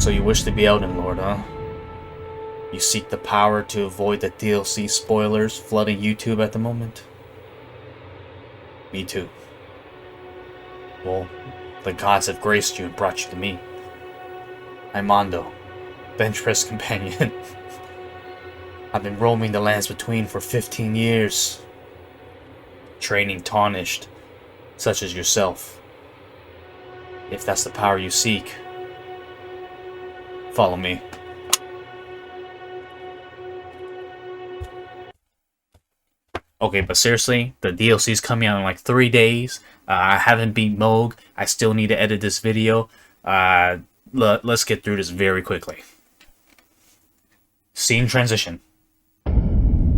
So you wish to be Elden Lord, huh? You seek the power to avoid the DLC spoilers flooding YouTube at the moment? Me too. Well, the gods have graced you and brought you to me. I'm Ando, bench press companion. I've been roaming the lands between for 15 years, training Tarnished, such as yourself. If that's the power you seek, follow me. Okay, but seriously, the DLC is coming out in like 3 days. I haven't beat Moog. I still need to edit this video. Let's get through this very quickly. Scene transition.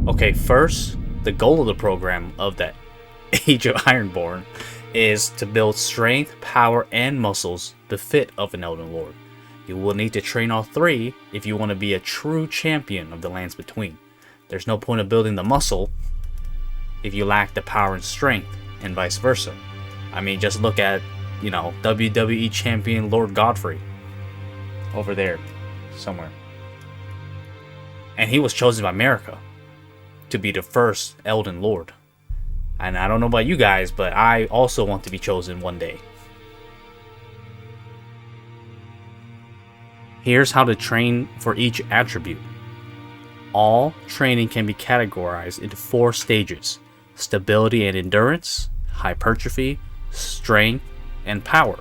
Okay, first, the goal of the program of the Age of Ironborn is to build strength, power, and muscles befit of an Elden Lord. You will need to train all three if you want to be a true champion of the lands between. There's no point of building the muscle if you lack the power and strength, and vice versa. I mean, just look at, WWE champion Lord Godfrey. Over there, somewhere. And he was chosen by America to be the first Elden Lord. And I don't know about you guys, but I also want to be chosen one day. Here's how to train for each attribute. All training can be categorized into 4 stages: stability and endurance, hypertrophy, strength, and power.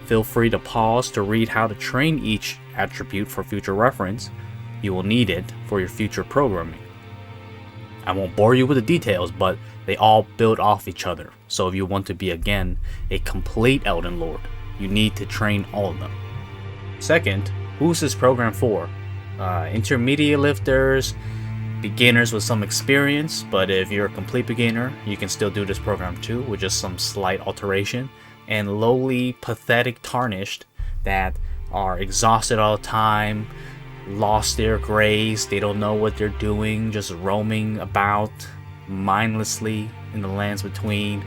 Feel free to pause to read how to train each attribute for future reference. You will need it for your future programming. I won't bore you with the details, but they all build off each other. So if you want to be, again, a complete Elden Lord, you need to train all of them. Second, who's this program for? Intermediate lifters, beginners with some experience, but if you're a complete beginner, you can still do this program too, with just some slight alteration. And lowly, pathetic Tarnished that are exhausted all the time, lost their grace, they don't know what they're doing, just roaming about mindlessly in the lands between.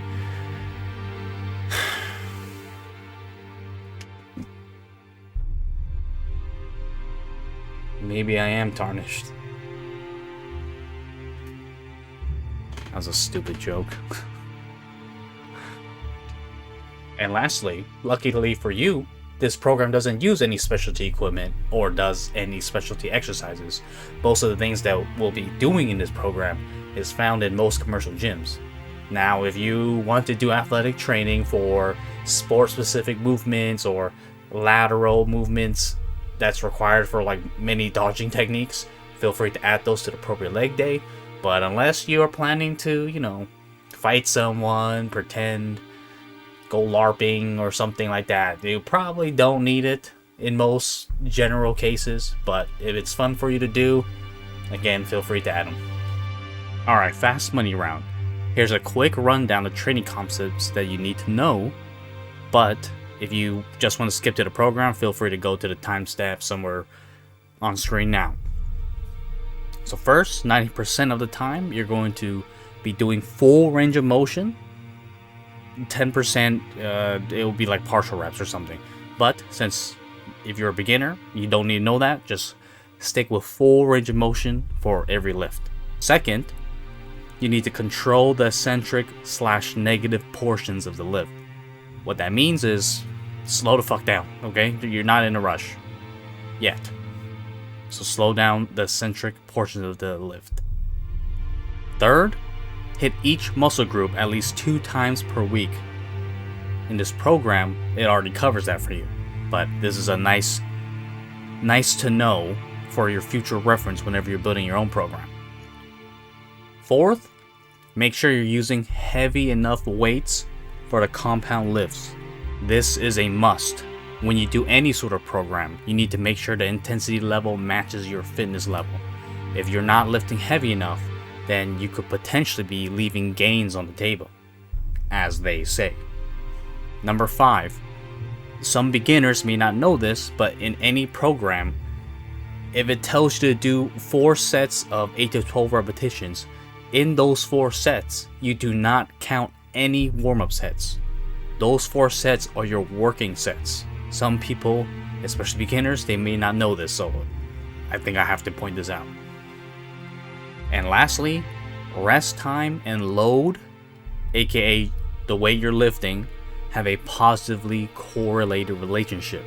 Maybe I am Tarnished. That was a stupid joke. And lastly, luckily for you, this program doesn't use any specialty equipment or does any specialty exercises. Most of the things that we'll be doing in this program is found in most commercial gyms. Now, if you want to do athletic training for sport-specific movements or lateral movements that's required for like many dodging techniques, feel free to add those to the appropriate leg day. But unless you are planning to, fight someone, pretend, go LARPing or something like that, you probably don't need it in most general cases. But if it's fun for you to do, again, feel free to add them. Alright, fast money round. Here's a quick rundown of training concepts that you need to know, but if you just want to skip to the program, feel free to go to the timestamp somewhere on screen now. So first, 90% of the time, you're going to be doing full range of motion. 10%, it will be like partial reps or something. But since if you're a beginner, you don't need to know that. Just stick with full range of motion for every lift. Second, you need to control the eccentric/negative portions of the lift. What that means is slow the fuck down, okay? You're not in a rush yet. So slow down the eccentric portions of the lift. Third, hit each muscle group at least 2 times per week. In this program, it already covers that for you, but this is a nice to know for your future reference whenever you're building your own program. Fourth, make sure you're using heavy enough weights for the compound lifts. This is a must. When you do any sort of program, you need to make sure the intensity level matches your fitness level. If you're not lifting heavy enough, then you could potentially be leaving gains on the table, as they say. Number 5. Some beginners may not know this, but in any program, if it tells you to do 4 sets of 8 to 12 repetitions, in those 4 sets, you do not count any warm-up sets. Those 4 sets are your working sets. Some people especially beginners, they may not know this, so I think I have to point this out. And lastly, rest time and load, aka the way you're lifting, have a positively correlated relationship.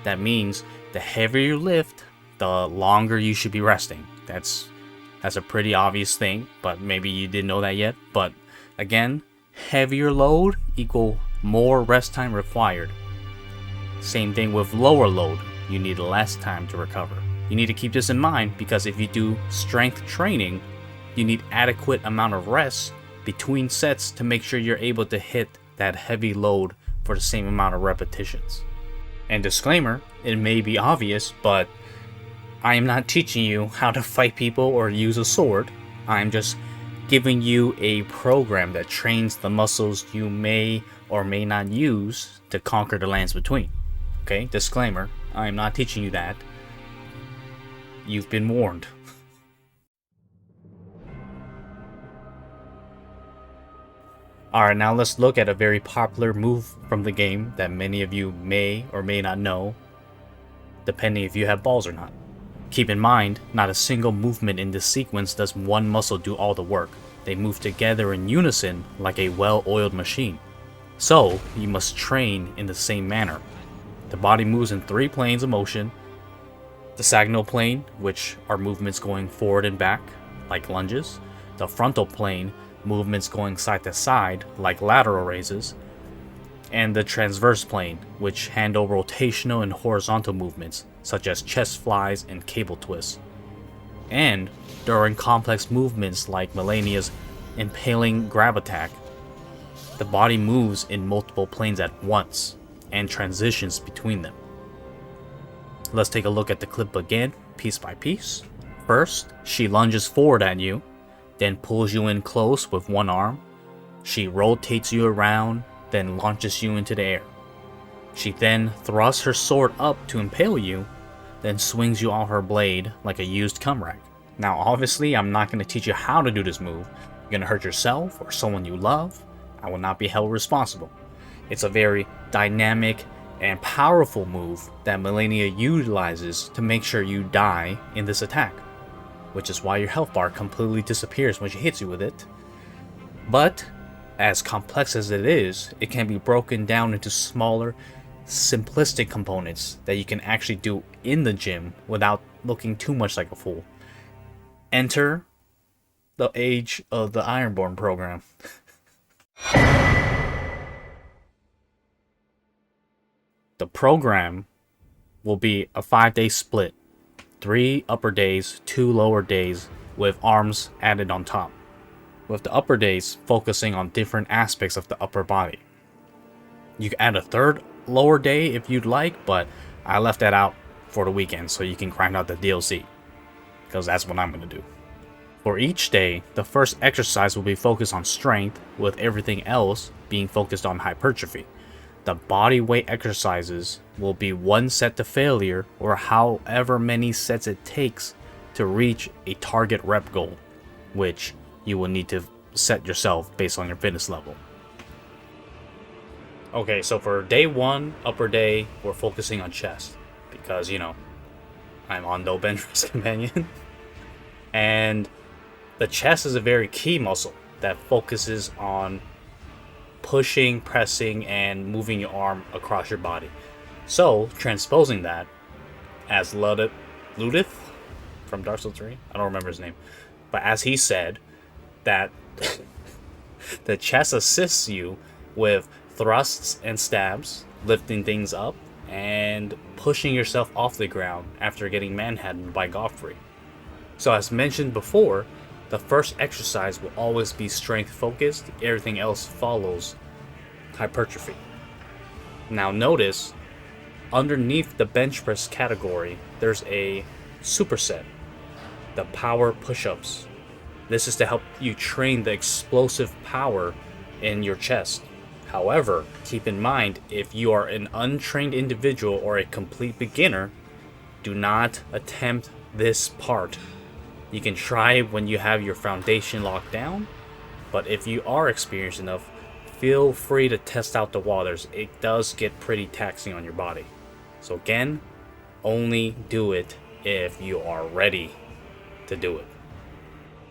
That means the heavier you lift, the longer you should be resting. That's a pretty obvious thing, but maybe you didn't know that yet. But again, heavier load equal more rest time required. Same thing with lower load, you need less time to recover. You need to keep this in mind because if you do strength training, you need adequate amount of rest between sets to make sure you're able to hit that heavy load for the same amount of repetitions. And disclaimer, it may be obvious, but I am not teaching you how to fight people or use a sword. I'm just giving you a program that trains the muscles you may or may not use to conquer the lands between. Okay, disclaimer, I am not teaching you that. You've been warned. Alright, now let's look at a very popular move from the game that many of you may or may not know, depending if you have balls or not. Keep in mind, not a single movement in this sequence does one muscle do all the work. They move together in unison like a well-oiled machine. So, you must train in the same manner. The body moves in 3 planes of motion. The saginal plane, which are movements going forward and back, like lunges. The frontal plane, movements going side to side, like lateral raises. And the transverse plane, which handle rotational and horizontal movements, such as chest flies and cable twists. And during complex movements like Malenia's Impaling grab attack, the body moves in multiple planes at once and transitions between them. Let's take a look at the clip again, piece by piece. First, she lunges forward at you, then pulls you in close with one arm. She rotates you around, then launches you into the air. She then thrusts her sword up to impale you, then swings you off her blade like a used cum rack. Now obviously I'm not going to teach you how to do this move. You're going to hurt yourself or someone you love. I will not be held responsible. It's a very dynamic and powerful move that Malenia utilizes to make sure you die in this attack, which is why your health bar completely disappears when she hits you with it. But as complex as it is, it can be broken down into smaller, simplistic components that you can actually do in the gym without looking too much like a fool. Enter the age of the Ironborn program. The program will be a 5-day split. 3 upper days, 2 lower days, with arms added on top. With the upper days focusing on different aspects of the upper body. You can add a 3rd lower day if you'd like, but I left that out for the weekend so you can grind out the DLC, because that's what I'm going to do. For each day, the first exercise will be focused on strength, with everything else being focused on hypertrophy. The body weight exercises will be 1 set to failure, or however many sets it takes to reach a target rep goal, which you will need to set yourself based on your fitness level. Okay, so for day 1, upper day, we're focusing on chest, because, you know, I'm ando bench press companion. And the chest is a very key muscle that focuses on pushing, pressing, and moving your arm across your body. So, transposing that as Ludith from Dark Souls 3, I don't remember his name, but as he said, that the chest assists you with thrusts and stabs, lifting things up, and pushing yourself off the ground after getting manhandled by Godfrey. So as mentioned before, the first exercise will always be strength focused, everything else follows hypertrophy. Now notice, underneath the bench press category, there's a superset, the power push-ups. This is to help you train the explosive power in your chest. However, keep in mind, if you are an untrained individual or a complete beginner, do not attempt this part. You can try when you have your foundation locked down, but if you are experienced enough, feel free to test out the waters. It does get pretty taxing on your body. So again, only do it if you are ready to do it.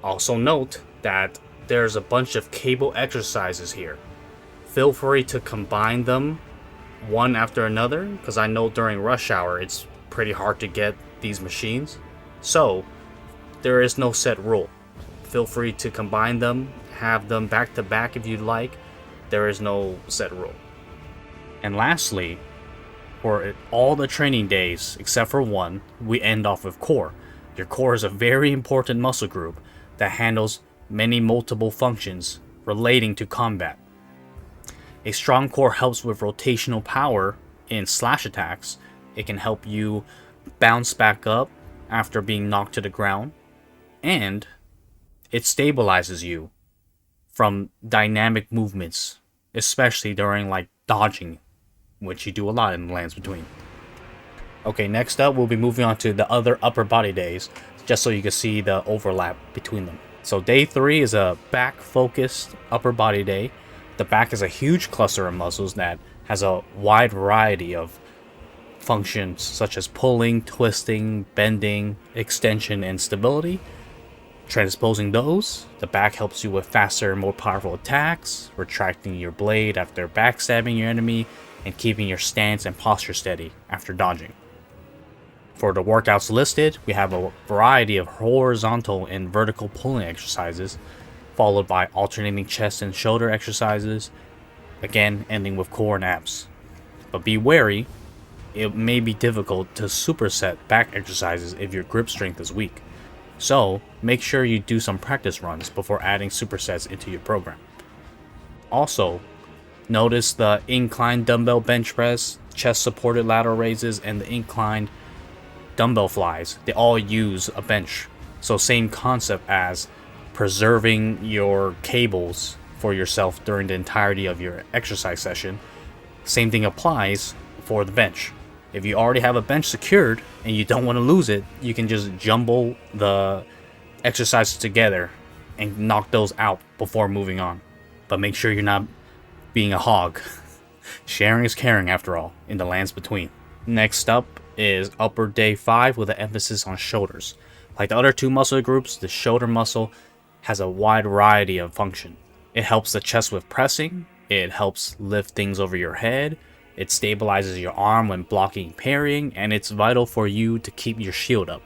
Also note that there's a bunch of cable exercises here. Feel free to combine them one after another, because I know during rush hour it's pretty hard to get these machines. So there is no set rule. Feel free to combine them, have them back to back if you'd like. There is no set rule. And lastly, for all the training days except for one, we end off with core. Your core is a very important muscle group that handles many multiple functions relating to combat. A strong core helps with rotational power in slash attacks. It can help you bounce back up after being knocked to the ground, and it stabilizes you from dynamic movements, especially during like dodging, which you do a lot in the lands between. Okay, next up we'll be moving on to the other upper body days, just so you can see the overlap between them. So day 3 is a back focused upper body day. The back is a huge cluster of muscles that has a wide variety of functions such as pulling, twisting, bending, extension, and stability. Transposing those, the back helps you with faster and more powerful attacks, retracting your blade after backstabbing your enemy, and keeping your stance and posture steady after dodging. For the workouts listed, we have a variety of horizontal and vertical pulling exercises, followed by alternating chest and shoulder exercises, again ending with core and abs. But be wary, it may be difficult to superset back exercises if your grip strength is weak. So make sure you do some practice runs before adding supersets into your program. Also, notice the inclined dumbbell bench press, chest supported lateral raises, and the inclined dumbbell flies. They all use a bench. So same concept as preserving your cables for yourself during the entirety of your exercise session. Same thing applies for the bench. If you already have a bench secured and you don't want to lose it, you can just jumble the exercises together and knock those out before moving on. But make sure you're not being a hog. Sharing is caring after all, in the lands between. Next up is upper day 5 with an emphasis on shoulders. Like the other two muscle groups, the shoulder muscle has a wide variety of function. It helps the chest with pressing, it helps lift things over your head, it stabilizes your arm when blocking parrying, and it's vital for you to keep your shield up.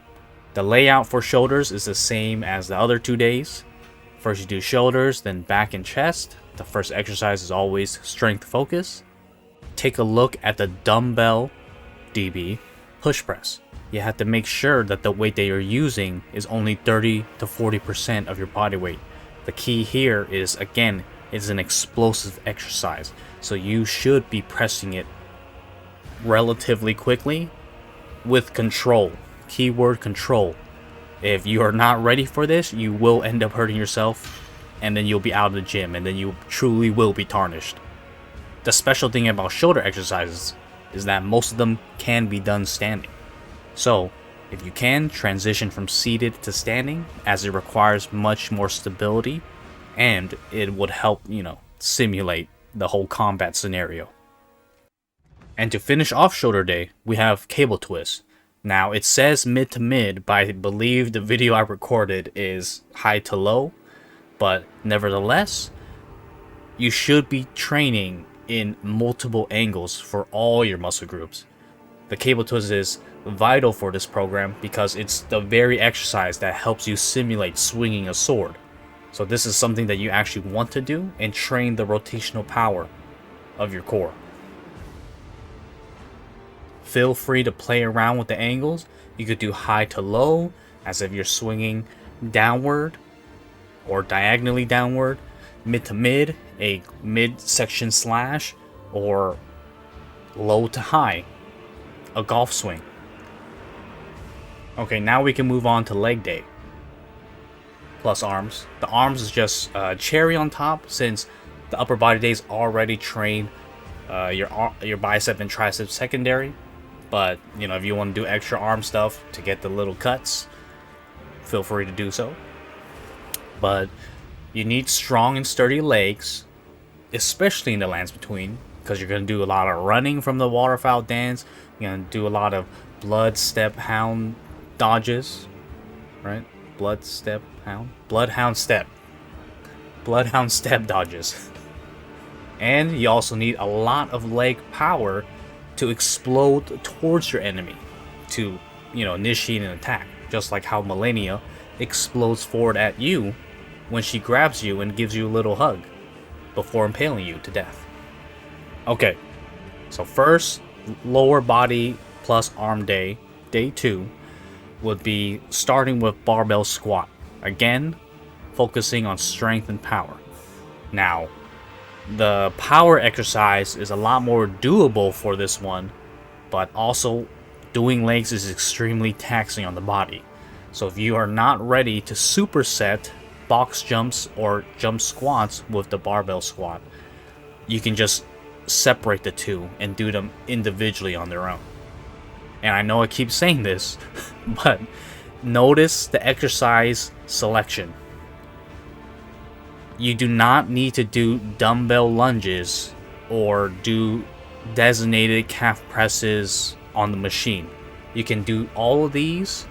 The layout for shoulders is the same as the other 2 days. First you do shoulders, then back and chest. The first exercise is always strength focus. Take a look at the dumbbell DB push press. You have to make sure that the weight that you're using is only 30 to 40% of your body weight. The key here is, again, it's an explosive exercise, so you should be pressing it relatively quickly with control. Keyword control. If you are not ready for this, you will end up hurting yourself, and then you'll be out of the gym, and then you truly will be tarnished. The special thing about shoulder exercises is that most of them can be done standing. So, if you can, transition from seated to standing, as it requires much more stability, and it would help, simulate the whole combat scenario. And to finish off shoulder day, we have cable twist. Now, it says mid to mid, but I believe the video I recorded is high to low, but nevertheless, you should be training in multiple angles for all your muscle groups. The cable twist is vital for this program because it's the very exercise that helps you simulate swinging a sword. So this is something that you actually want to do and train the rotational power of your core. Feel free to play around with the angles. You could do high to low, as if you're swinging downward or diagonally downward, mid to mid, a mid-section slash, or low to high, a golf swing. Okay, now we can move on to leg day plus arms. The arms is just cherry on top, since the upper body days already train your bicep and tricep secondary. But if you want to do extra arm stuff to get the little cuts, feel free to do so. But you need strong and sturdy legs, especially in the lands between, because you're going to do a lot of running from the waterfowl dance. You're going to do a lot of blood step hound dodges, right? Bloodhound step dodges. And you also need a lot of leg power to explode towards your enemy to, initiate an attack. Just like how Malenia explodes forward at you when she grabs you and gives you a little hug before impaling you to death. Okay, so first, lower body plus arm day, day 2, would be starting with barbell squat. Again, focusing on strength and power. Now, the power exercise is a lot more doable for this one, but also doing legs is extremely taxing on the body. So if you are not ready to superset box jumps or jump squats with the barbell squat, you can just separate the two and do them individually on their own. And I know I keep saying this, but notice the exercise selection. You do not need to do dumbbell lunges or do designated calf presses on the machine. You can do all of these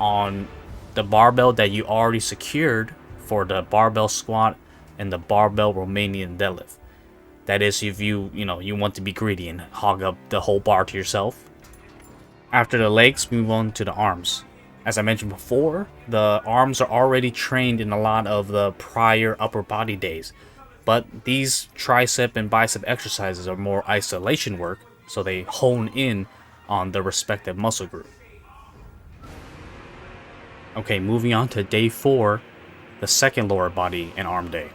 on the barbell that you already secured for the barbell squat and the barbell Romanian deadlift. That is, if you want to be greedy and hog up the whole bar to yourself. After the legs, move on to the arms. As I mentioned before, the arms are already trained in a lot of the prior upper body days, but these tricep and bicep exercises are more isolation work, so they hone in on the respective muscle group. Okay, moving on to day 4, the second lower body and arm day.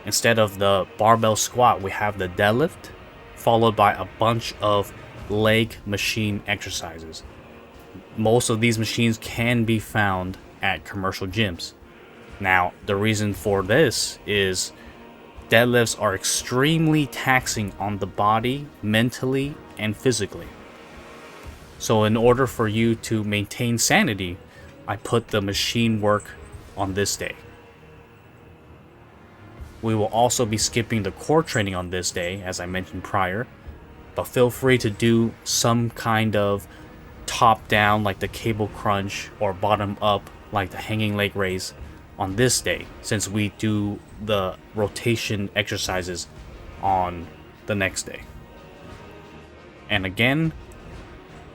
Instead of the barbell squat, we have the deadlift, followed by a bunch of leg machine exercises. Most of these machines can be found at commercial gyms. Now, the reason for this is deadlifts are extremely taxing on the body, mentally and physically. So in order for you to maintain sanity, I put the machine work on this day. We will also be skipping the core training on this day, as I mentioned prior, but feel free to do some kind of top down like the cable crunch or bottom up like the hanging leg raise on this day, since we do the rotation exercises on the next day. And again,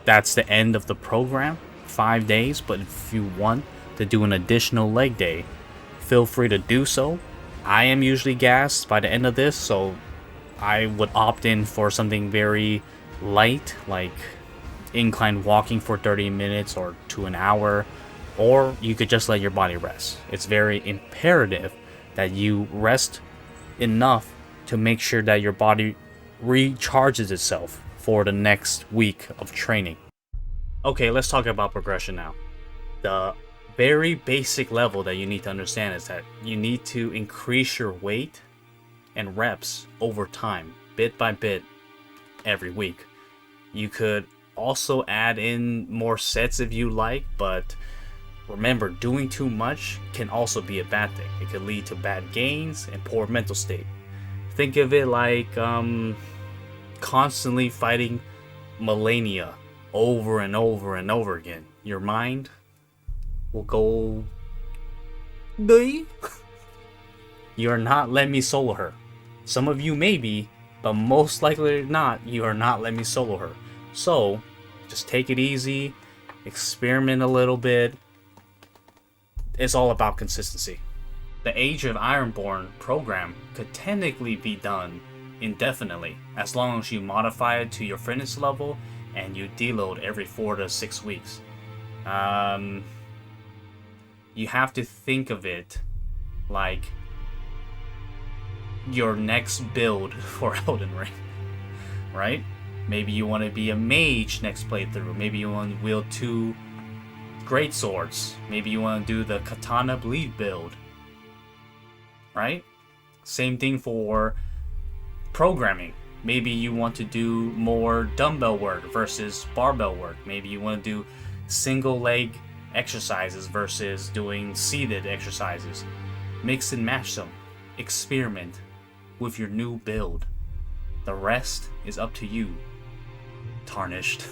that's the end of the program, 5 days, but if you want to do an additional leg day, feel free to do so. I am usually gassed by the end of this, so I would opt in for something very light, like incline walking for 30 minutes or to an hour, or you could just let your body rest. It's very imperative that you rest enough to make sure that your body recharges itself for the next week of training. Okay, let's talk about progression now. The very basic level that you need to understand is that you need to increase your weight and reps over time, bit by bit, every week. You could also add in more sets if you like, but remember, doing too much can also be a bad thing. It could lead to bad gains and poor mental state. Think of it like constantly fighting Malenia over and over and over again. Your mind will go, you're not letting me solo her. Some of you may be, but most likely not, you are not letting me solo her. So just take it easy, experiment a little bit. It's all about consistency. The Age of Ironborn program could technically be done indefinitely, as long as you modify it to your fitness level and you deload every 4 to 6 weeks. You have to think of it like your next build for Elden Ring, right? Maybe you want to be a mage next playthrough. Maybe you want to wield 2 great swords. Maybe you want to do the katana bleed build, right? Same thing for programming. Maybe you want to do more dumbbell work versus barbell work. Maybe you want to do single leg exercises versus doing seated exercises. Mix and match them. Experiment with your new build. The rest is up to you. Tarnished.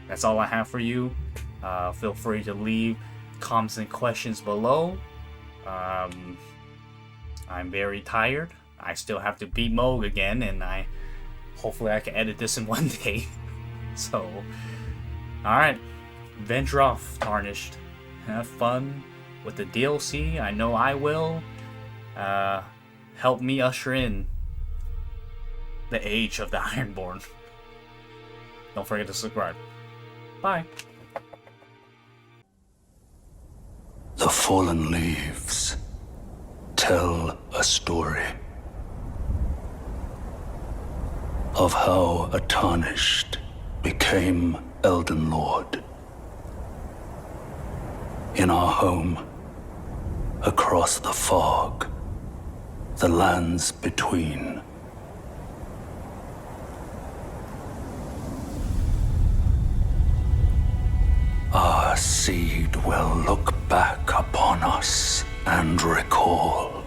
that's all I have for you. Feel free to leave comments and questions below. I'm very tired. I still have to beat Moog again, and hopefully I can edit this in one day. So, alright, venture off, Tarnished. Have fun with the DLC. I know I will. Help me usher in the age of the Ironborn. Don't forget to subscribe. Bye. The fallen leaves tell a story of how a Tarnished became Elden Lord. In our home, across the fog, the lands between. Our seed will look back upon us and recall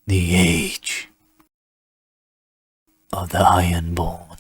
the age of the Ironborn.